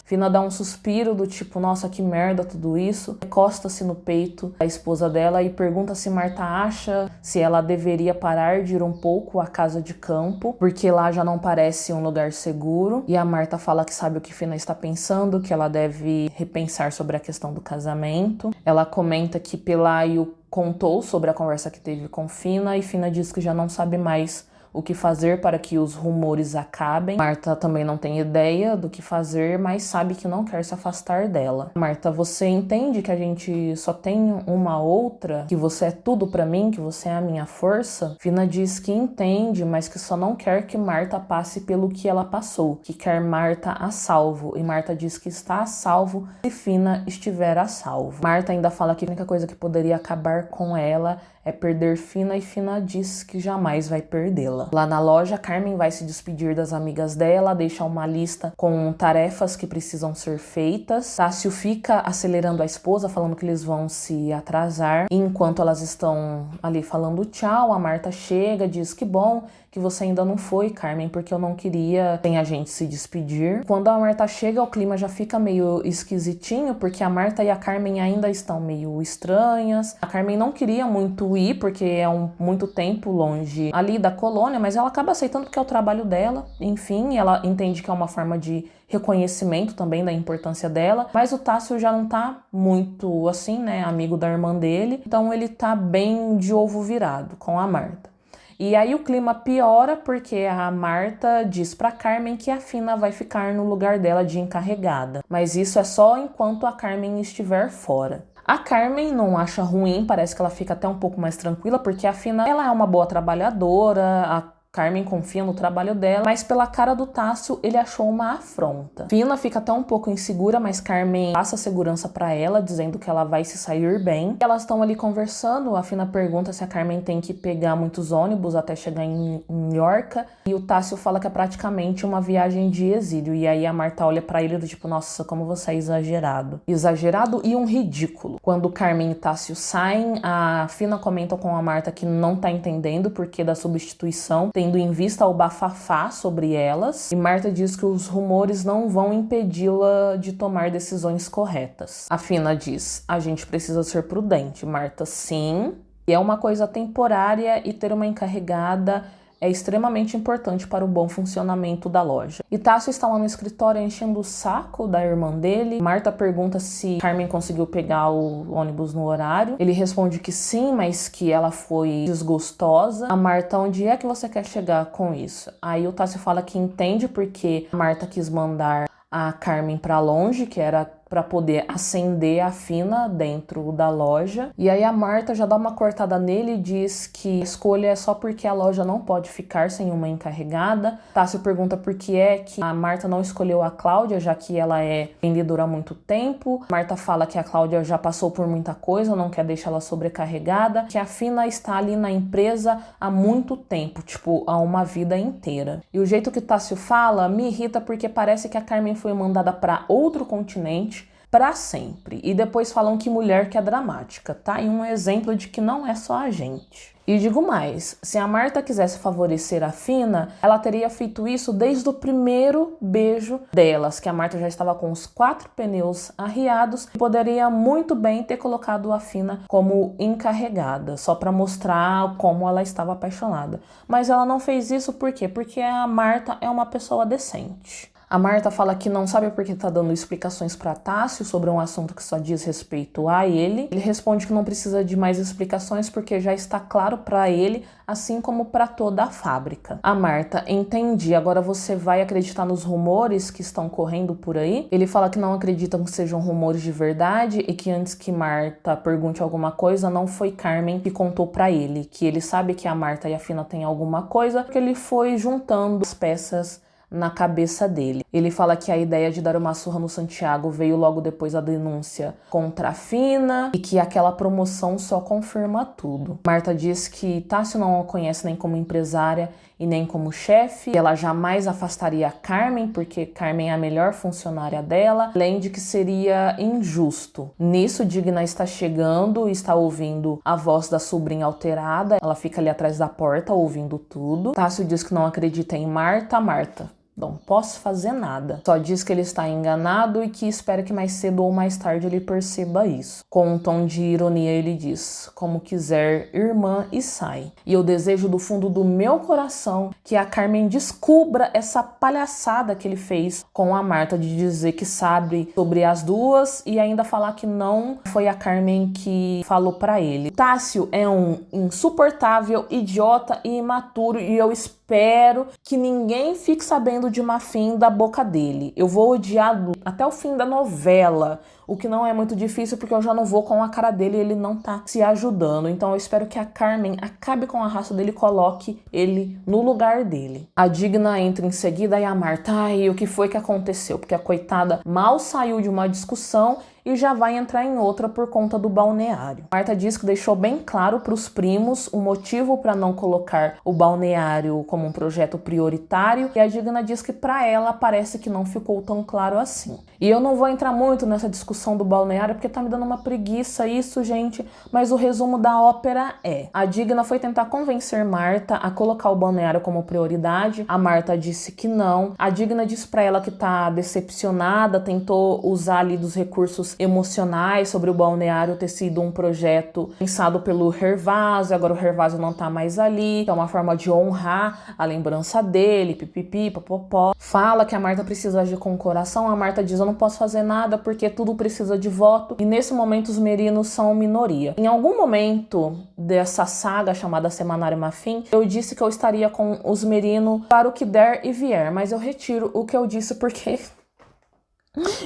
A: Fina dá um suspiro do tipo, nossa, que merda tudo isso. Encosta-se no peito da esposa dela e pergunta se Marta acha se ela deveria parar de ir um pouco à casa de campo, porque lá já não parece um lugar seguro. E a Marta fala que sabe o que Fina está pensando, que ela deve repensar sobre a questão do casamento. Ela comenta que Pelaio contou sobre a conversa que teve com Fina e Fina diz que já não sabe mais o que fazer para que os rumores acabem. Marta também não tem ideia do que fazer, mas sabe que não quer se afastar dela. Marta, você entende que a gente só tem uma outra? Que você é tudo pra mim? Que você é a minha força? Fina diz que entende, mas que só não quer que Marta passe pelo que ela passou, que quer Marta a salvo. E Marta diz que está a salvo se Fina estiver a salvo. Marta ainda fala que a única coisa que poderia acabar com ela é perder Fina, e Fina diz que jamais vai perdê-la. Lá na loja, Carmen vai se despedir das amigas dela, deixa uma lista com tarefas que precisam ser feitas. Tássio fica acelerando a esposa, falando que eles vão se atrasar. E enquanto elas estão ali falando tchau, a Marta chega, diz que bom que você ainda não foi, Carmen, porque eu não queria sem a gente se despedir. Quando a Marta chega, o clima já fica meio esquisitinho, porque a Marta e a Carmen ainda estão meio estranhas. A Carmen não queria muito ir, porque é muito tempo longe ali da colônia, mas ela acaba aceitando porque é o trabalho dela, enfim, ela entende que é uma forma de reconhecimento também da importância dela, mas o Tássio já não tá muito assim, né, amigo da irmã dele, então ele tá bem de ovo virado com a Marta. E aí o clima piora porque a Marta diz pra Carmen que a Fina vai ficar no lugar dela de encarregada, mas isso é só enquanto a Carmen estiver fora. A Carmen não acha ruim, parece que ela fica até um pouco mais tranquila, porque a Fina, ela é uma boa trabalhadora, a Carmen confia no trabalho dela, mas pela cara do Tássio, ele achou uma afronta. Fina fica até um pouco insegura, mas Carmen passa segurança pra ela, dizendo que ela vai se sair bem. Elas estão ali conversando, a Fina pergunta se a Carmen tem que pegar muitos ônibus até chegar em York, e o Tássio fala que é praticamente uma viagem de exílio, e aí a Marta olha pra ele do tipo, nossa, como você é exagerado. Exagerado e um ridículo. Quando Carmen e Tássio saem, a Fina comenta com a Marta que não tá entendendo o porquê da substituição, tendo em vista o bafafá sobre elas, e Marta diz que os rumores não vão impedi-la de tomar decisões corretas. A Fina diz, a gente precisa ser prudente. Marta, sim, e é uma coisa temporária e ter uma encarregada é extremamente importante para o bom funcionamento da loja. E Tássio está lá no escritório enchendo o saco da irmã dele. Marta pergunta se Carmen conseguiu pegar o ônibus no horário. Ele responde que sim, mas que ela foi desgostosa. A Marta, onde é que você quer chegar com isso? Aí o Tássio fala que entende porque a Marta quis mandar a Carmen para longe, que era para poder acender a Fina dentro da loja. E aí a Marta já dá uma cortada nele e diz que a escolha é só porque a loja não pode ficar sem uma encarregada. Tássio pergunta por que é que a Marta não escolheu a Cláudia, já que ela é vendedora há muito tempo. Marta fala que a Cláudia já passou por muita coisa, não quer deixar ela sobrecarregada, que a Fina está ali na empresa há muito tempo, tipo, há uma vida inteira. E o jeito que Tássio fala me irrita porque parece que a Carmen foi mandada para outro continente para sempre. E depois falam que mulher que é dramática, tá? E um exemplo de que não é só a gente. E digo mais, se a Marta quisesse favorecer a Fina, ela teria feito isso desde o primeiro beijo delas, que a Marta já estava com os 4 pneus arriados e poderia muito bem ter colocado a Fina como encarregada, só para mostrar como ela estava apaixonada. Mas ela não fez isso por quê? Porque a Marta é uma pessoa decente. A Marta fala que não sabe porque tá dando explicações para Tássio sobre um assunto que só diz respeito a ele. Ele responde que não precisa de mais explicações porque já está claro para ele, assim como para toda a fábrica. A Marta, entendi, agora você vai acreditar nos rumores que estão correndo por aí? Ele fala que não acredita que sejam rumores de verdade e que antes que Marta pergunte alguma coisa, não foi Carmen que contou para ele, que ele sabe que a Marta e a Fina têm alguma coisa, porque ele foi juntando as peças na cabeça dele. Ele fala que a ideia de dar uma surra no Santiago veio logo depois da denúncia contra a Fina e que aquela promoção só confirma tudo. Marta diz que Tássio não a conhece nem como empresária e nem como chefe, ela jamais afastaria a Carmen, porque Carmen é a melhor funcionária dela, além de que seria injusto. Nisso, Digna está chegando e está ouvindo a voz da sobrinha alterada, ela fica ali atrás da porta ouvindo tudo. Tássio diz que não acredita em Marta. Marta, não posso fazer nada. Só diz que ele está enganado e que espera que mais cedo ou mais tarde ele perceba isso. Com um tom de ironia ele diz, como quiser, irmã, e sai. E eu desejo do fundo do meu coração que a Carmen descubra essa palhaçada que ele fez com a Marta de dizer que sabe sobre as duas e ainda falar que não foi a Carmen que falou pra ele. Tássio é um insuportável, idiota e imaturo e eu espero que ninguém fique sabendo de uma fim da boca dele. Eu vou odiá-lo até o fim da novela, o que não é muito difícil porque eu já não vou com a cara dele e ele não tá se ajudando. Então eu espero que a Carmen acabe com a raça dele e coloque ele no lugar dele. A Digna entra em seguida e a Marta, ai, o que foi que aconteceu? Porque a coitada mal saiu de uma discussão e já vai entrar em outra por conta do balneário. Marta diz que deixou bem claro para os primos o motivo para não colocar o balneário como um projeto prioritário e a Digna diz que para ela parece que não ficou tão claro assim. E eu não vou entrar muito nessa discussão discussão do balneário porque tá me dando uma preguiça isso, gente. Mas o resumo da ópera é: a Digna foi tentar convencer Marta a colocar o balneário como prioridade. A Marta disse que não. A Digna disse pra ela que tá decepcionada, tentou usar ali dos recursos emocionais sobre o balneário ter sido um projeto pensado pelo Gervásio, agora o Gervásio não tá mais ali, é uma forma de honrar a lembrança dele, pipipi, popopó. Fala que a Marta precisa agir com o coração. A Marta diz: eu não posso fazer nada porque tudo precisa de voto. E nesse momento os merinos são minoria. Em algum momento dessa saga chamada Semanário Mafim, eu disse que eu estaria com os merinos para o que der e vier, mas eu retiro o que eu disse porque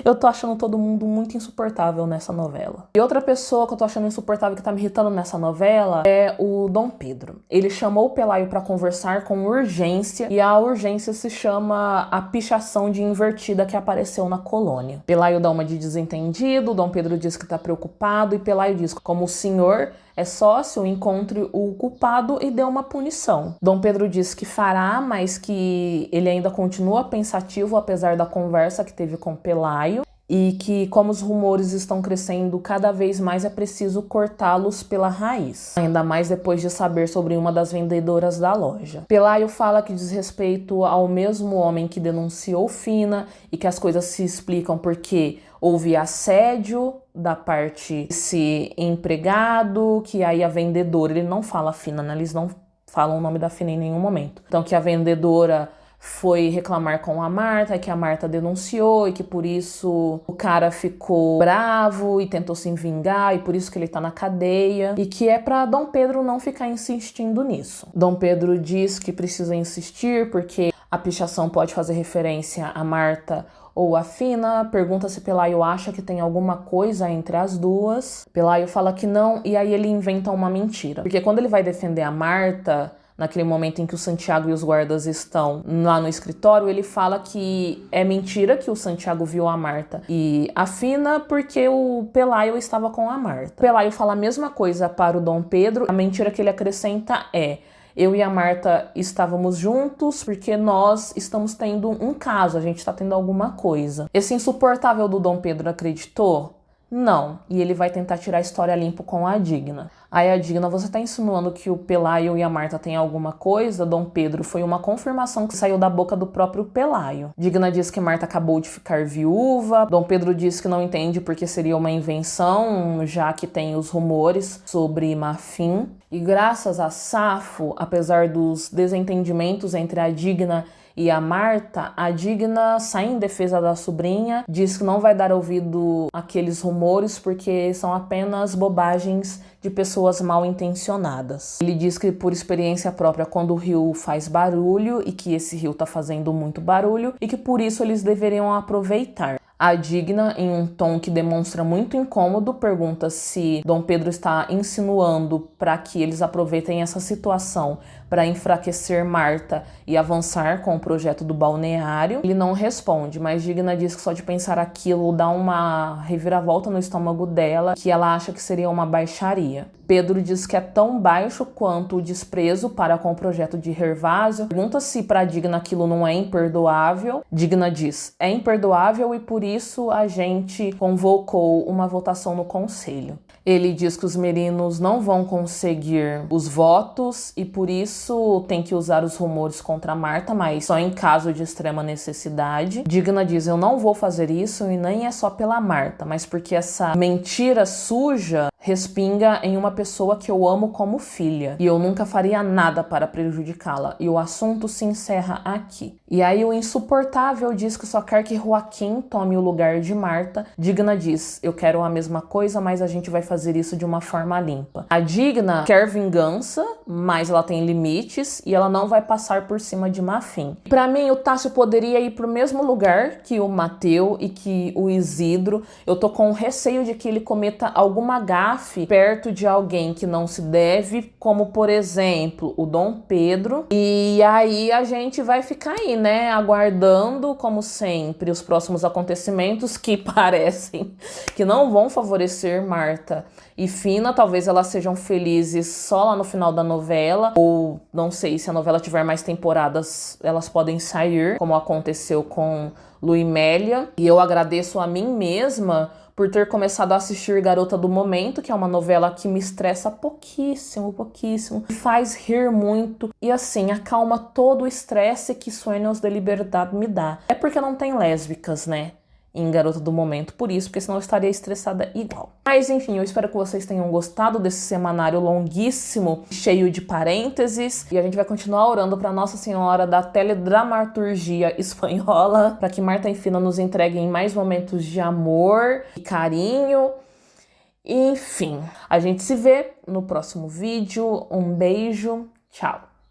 A: eu tô achando todo mundo muito insuportável nessa novela. E outra pessoa que eu tô achando insuportável, que tá me irritando nessa novela, é o Dom Pedro. Ele chamou o Pelaio pra conversar com urgência, e a urgência se chama a pichação de invertida que apareceu na colônia. Pelaio dá uma de desentendido, Dom Pedro diz que tá preocupado, e Pelaio diz: como o senhor é sócio, encontre o culpado e dê uma punição. Dom Pedro diz que fará, mas que ele ainda continua pensativo apesar da conversa que teve com Pelaio, e que, como os rumores estão crescendo cada vez mais, é preciso cortá-los pela raiz. Ainda mais depois de saber sobre uma das vendedoras da loja. Pelaio fala que diz respeito ao mesmo homem que denunciou Fina e que as coisas se explicam porque houve assédio da parte desse empregado, que aí a vendedora, ele não fala Fina, né? Eles não falam o nome da Fina em nenhum momento. Então que a vendedora foi reclamar com a Marta, que a Marta denunciou e que por isso o cara ficou bravo e tentou se vingar e por isso que ele tá na cadeia, e que é pra Dom Pedro não ficar insistindo nisso. Dom Pedro diz que precisa insistir porque a pichação pode fazer referência a Marta ou a Fina. Pergunta se Pelaio acha que tem alguma coisa entre as duas. Pelaio fala que não, e aí ele inventa uma mentira. Porque quando ele vai defender a Marta, naquele momento em que o Santiago e os guardas estão lá no escritório, ele fala que é mentira que o Santiago viu a Marta e a Fina porque o Pelaio estava com a Marta. O Pelaio fala a mesma coisa para o Dom Pedro. A mentira que ele acrescenta é: eu e a Marta estávamos juntos porque nós estamos tendo um caso, a gente está tendo alguma coisa. Esse insuportável do Dom Pedro acreditou? Não. E ele vai tentar tirar a história limpo com a Digna. Aí a Digna: você tá insinuando que o Pelaio e a Marta têm alguma coisa? Dom Pedro: foi uma confirmação que saiu da boca do próprio Pelaio. Digna diz que Marta acabou de ficar viúva. Dom Pedro diz que não entende porque seria uma invenção, já que tem os rumores sobre Mafim. E graças a Safo, apesar dos desentendimentos entre a Digna e a Marta, a Digna sai em defesa da sobrinha, diz que não vai dar ouvido àqueles rumores porque são apenas bobagens de pessoas mal intencionadas. Ele diz que por experiência própria, quando o rio faz barulho e que esse rio tá fazendo muito barulho e que por isso eles deveriam aproveitar. A Digna, em um tom que demonstra muito incômodo, pergunta se Dom Pedro está insinuando para que eles aproveitem essa situação para enfraquecer Marta e avançar com o projeto do balneário. Ele não responde, mas Digna diz que só de pensar aquilo dá uma reviravolta no estômago dela, que ela acha que seria uma baixaria. Pedro diz que é tão baixo quanto o desprezo para com o projeto de Gervásio. Pergunta se para Digna aquilo não é imperdoável. Digna diz: é imperdoável e por isso a gente convocou uma votação no conselho. Ele diz que os merinos não vão conseguir os votos e por isso tem que usar os rumores contra Marta, mas só em caso de extrema necessidade. Digna diz: eu não vou fazer isso e nem é só pela Marta, mas porque essa mentira suja respinga em uma pessoa que eu amo como filha e eu nunca faria nada para prejudicá-la. E o assunto se encerra aqui. E aí o insuportável diz que só quer que Joaquim tome o lugar de Marta. Digna diz: eu quero a mesma coisa, mas a gente vai fazer isso de uma forma limpa. A Digna quer vingança, mas ela tem limites e ela não vai passar por cima de Mafim. Pra mim, o Tássio poderia ir pro mesmo lugar que o Mateu e que o Isidro. Eu tô com receio de que ele cometa alguma gafe perto de alguém que não se deve, como por exemplo o Dom Pedro. E aí a gente vai ficar aí, né, aguardando como sempre os próximos acontecimentos que parecem que não vão favorecer Marta e Fina. Talvez elas sejam felizes só lá no final da novela, ou não sei, se a novela tiver mais temporadas elas podem sair, como aconteceu com Luimélia. E eu agradeço a mim mesma por ter começado a assistir Garota do Momento, que é uma novela que me estressa pouquíssimo, me faz rir muito e assim, acalma todo o estresse que Sueños de Liberdade me dá. É porque não tem lésbicas, né? Em Garota do Momento, por isso, porque senão eu estaria estressada igual. Mas enfim, eu espero que vocês tenham gostado desse semanário longuíssimo, cheio de parênteses, e a gente vai continuar orando para Nossa Senhora da teledramaturgia espanhola, para que Marta e Fina nos entreguem mais momentos de amor e carinho. Enfim, a gente se vê no próximo vídeo. Um beijo, tchau!